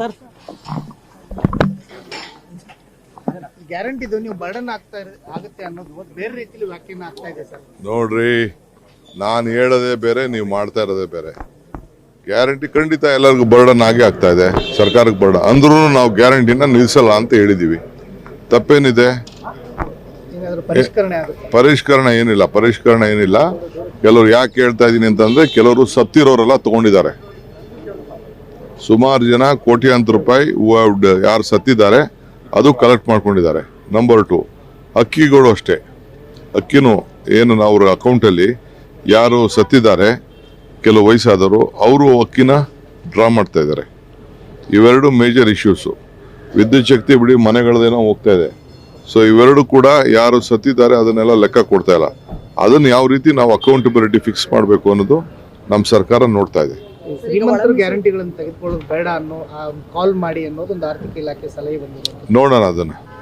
Sir ಗ್ಯಾರಂಟಿದು ನೀವು burden ಆಗುತ್ತೆ ಅನ್ನೋದು ಬೇರೆ ರೀತಿಯಲ್ಲಿ ವ್ಯಾಖ್ಯಾನ ಆಗ್ತಾ ಇದೆ ಸರ್. ನೋಡ್ರಿ, ನಾನು ಹೇಳೋದೇ ಬೇರೆ, ನೀವು ಮಾಡ್ತಾ ಇರೋದೇ ಬೇರೆ. ಗ್ಯಾರಂಟಿ ಖಂಡಿತ ಎಲ್ಲರಿಗೂ ಬರ್ಡನ್ ಆಗೇ ಆಗ್ತಾ ಇದೆ, ಸರ್ಕಾರಕ್ಕೆ ಬರ್ಡನ್ ಅಂದ್ರೂ ನಾವು ಗ್ಯಾರಂಟಿನ ನಿಲ್ಲಿಸಲ್ಲ ಅಂತ ಹೇಳಿದೀವಿ. ತಪ್ಪೇನಿದೆ? ಪರಿಷ್ಕರಣೆ ಏನಿಲ್ಲ. ಕೆಲವರು ಯಾಕೆ ಹೇಳ್ತಾ ಇದೀನಿ ಅಂತಂದ್ರೆ, ಕೆಲವರು ಸತ್ತಿರೋರೆಲ್ಲ ತಗೊಂಡಿದ್ದಾರೆ. ಸುಮಾರು ಜನ ಕೋಟ್ಯಾಂತರ ರೂಪಾಯಿ ಯಾರು ಸತ್ತಿದ್ದಾರೆ ಅದು ಕಲೆಕ್ಟ್ ಮಾಡ್ಕೊಂಡಿದ್ದಾರೆ. ನಂಬರ್ 2, ಅಕ್ಕಿಗಳು ಅಷ್ಟೇ. ಅಕ್ಕಿನೂ ಏನು ಅವ್ರ ಅಕೌಂಟಲ್ಲಿ ಯಾರು ಸತ್ತಿದ್ದಾರೆ, ಕೆಲವು ವಯಸ್ಸಾದವರು, ಅವರು ಅಕ್ಕಿನ ಡ್ರಾ ಮಾಡ್ತಾ ಇದ್ದಾರೆ. ಇವೆರಡು ಮೇಜರ್ ಇಶ್ಯೂಸು. ವಿದ್ಯುತ್ ಶಕ್ತಿ ಬಿಡಿ, ಮನೆಗಳದೇನೋ ಹೋಗ್ತಾ ಇದೆ. ಸೊ ಇವೆರಡು ಕೂಡ ಯಾರು ಸತ್ತಿದ್ದಾರೆ ಅದನ್ನೆಲ್ಲ ಲೆಕ್ಕ ಕೊಡ್ತಾ ಇಲ್ಲ. ಅದನ್ನು ಯಾವ ರೀತಿ ನಾವು ಅಕೌಂಟಬಿಲಿಟಿ ಫಿಕ್ಸ್ ಮಾಡಬೇಕು ಅನ್ನೋದು ನಮ್ಮ ಸರ್ಕಾರ ನೋಡ್ತಾ ಇದೆ. ಶ್ರೀಮಂತರು ಗ್ಯಾರಂಟಿಗಳನ್ನು ತೆಗೆದುಕೊಳ್ಳೋದು ಬೇಡ ಅನ್ನೋ ಕಾಲ್ ಮಾಡಿ ಅನ್ನೋದು ಒಂದು ಆರ್ಥಿಕ ಇಲಾಖೆ ಸಲಹೆ ಬಂದಿದೆ. ನೋಡೋಣ ಅದನ್ನು.